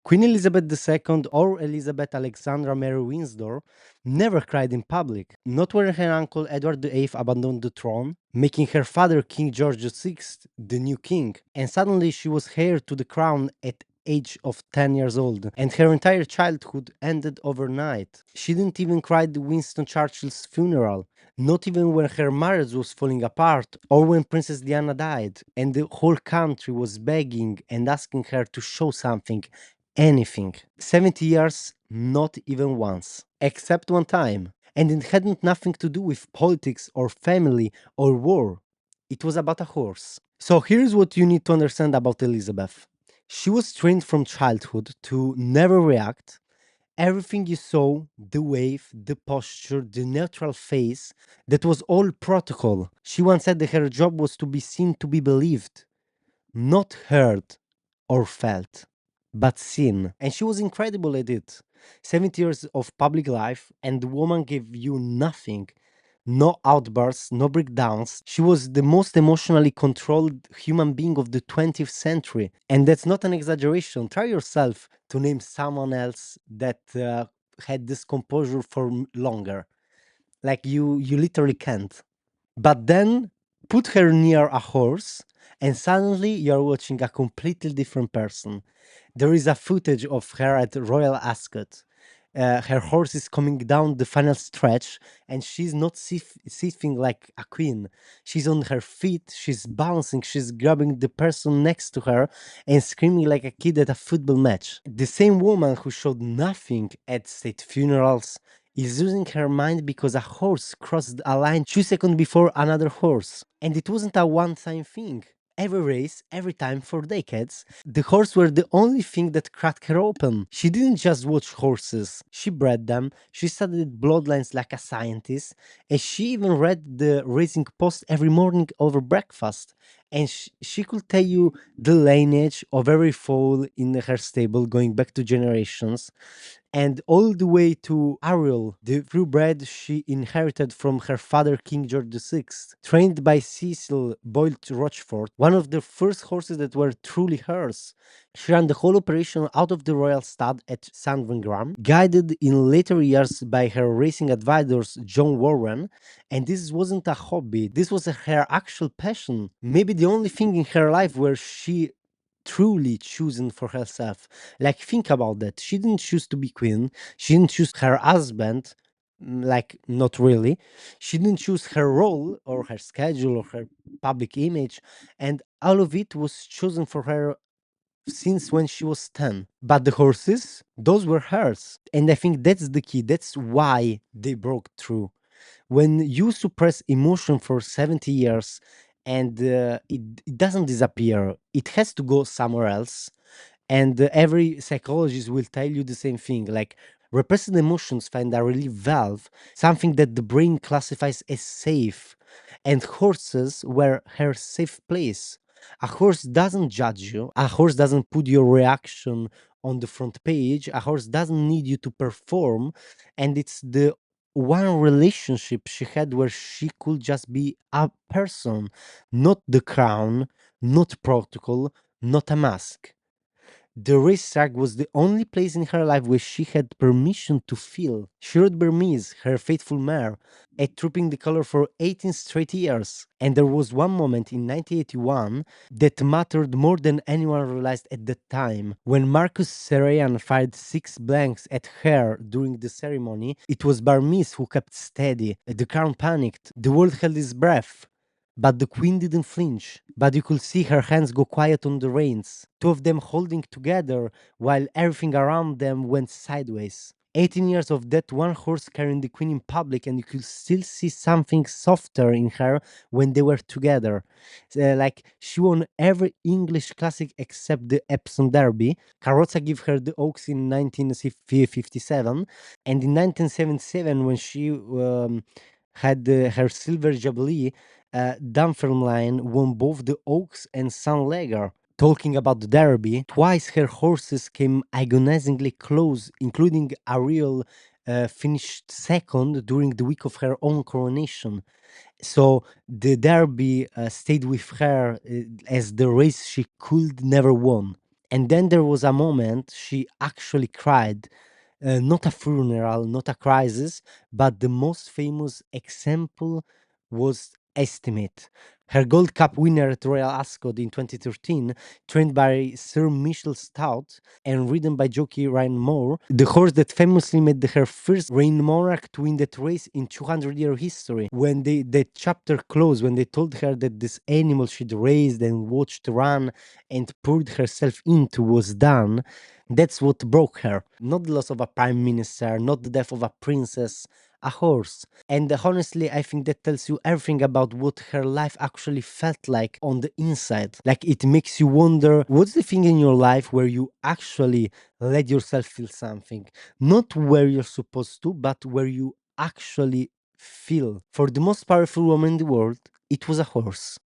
Queen Elizabeth II or Elizabeth Alexandra Mary Windsor never cried in public, not when her uncle Edward VIII abandoned the throne, making her father King George VI the new king, and suddenly she was heir to the crown at age of 10 years old, and her entire childhood ended overnight. She didn't even cry at Winston Churchill's funeral, not even when her marriage was falling apart or when Princess Diana died, and the whole country was begging and asking her to show something, anything. 70 years, not even once, except one time. And it had nothing to do with politics or family or war. It was about a horse. So here's what you need to understand about Elizabeth. She was trained from childhood to never react. Everything you saw, the wave, the posture, the neutral face, that was all protocol. She once said that her job was to be seen to be believed, not heard or felt, but seen. And she was incredible at it. 70 years of public life, and the woman gave you nothing. No outbursts, no breakdowns. She was the most emotionally controlled human being of the 20th century. And that's not an exaggeration. Try yourself to name someone else that had this composure for longer. Like you literally can't. But then put her near a horse, and suddenly you're watching a completely different person. There is a footage of her at Royal Ascot. Her horse is coming down the final stretch, and she's not sitting like a queen. She's on her feet, she's bouncing, she's grabbing the person next to her and screaming like a kid at a football match. The same woman who showed nothing at state funerals is losing her mind because a horse crossed a line 2 seconds before another horse. And it wasn't a one time thing. Every race, every time for decades, the horse were the only thing that cracked her open. She didn't just watch horses, she bred them, she studied bloodlines like a scientist, and she even read the Racing Post every morning over breakfast. And she could tell you the lineage of every foal in her stable going back to generations, and all the way to Ariel, the purebred she inherited from her father King George VI, trained by Cecil Boyle Rochford, one of the first horses that were truly hers. She ran the whole operation out of the royal stud at Sandringham, guided in later years by her racing advisors John Warren, and this wasn't a hobby, this was her actual passion. Maybe the only thing in her life where she truly choosing for herself. Like, think about that. She didn't choose to be queen. She didn't choose her husband. Like, not really. She didn't choose her role or her schedule or her public image. And all of it was chosen for her since when she was 10. But the horses, those were hers. And I think that's the key. That's why they broke through. When you suppress emotion for 70 years and it doesn't disappear, it has to go somewhere else. And every psychologist will tell you the same thing, like repressed emotions find a relief valve, something that the brain classifies as safe, and horses were her safe place. A horse doesn't judge you, a horse doesn't put your reaction on the front page, a horse doesn't need you to perform, and it's the one relationship she had where she could just be a person, not the crown, not protocol, not a mask. The racetrack was the only place in her life where she had permission to feel. She rode Burmese, her faithful mare, at Trooping the Color for 18 straight years. And there was one moment in 1981 that mattered more than anyone realized at the time. When Marcus Serayan fired 6 blanks at her during the ceremony, it was Burmese who kept steady. The crown panicked. The world held its breath. But the queen didn't flinch, but you could see her hands go quiet on the reins, two of them holding together while everything around them went sideways. 18 years of that one horse carrying the queen in public, and you could still see something softer in her when they were together. Like, she won every English classic except the Epsom Derby. Carrozza gave her the Oaks in 1957, and in 1977, when she had her silver jubilee, Dunfermline won both the Oaks and Sun Lager. Talking about the Derby, twice her horses came agonizingly close, including Ariel finished second during the week of her own coronation. So the Derby stayed with her as the race she could never won. And then there was a moment she actually cried, not a funeral, not a crisis, but the most famous example was Estimate. Her Gold Cup winner at Royal Ascot in 2013, trained by Sir Michael Stout and ridden by jockey Ryan Moore, the horse that famously made her first reign monarch to win that race in 200-year history. When the chapter closed, when they told her that this animal she'd raised and watched run and poured herself into was done, that's what broke her. Not the loss of a prime minister, not the death of a princess, a horse. And honestly, I think that tells you everything about what her life actually felt like on the inside. Like it makes you wonder what's the thing in your life where you actually let yourself feel something. Not where you're supposed to, but where you actually feel. For the most powerful woman in the world, it was a horse.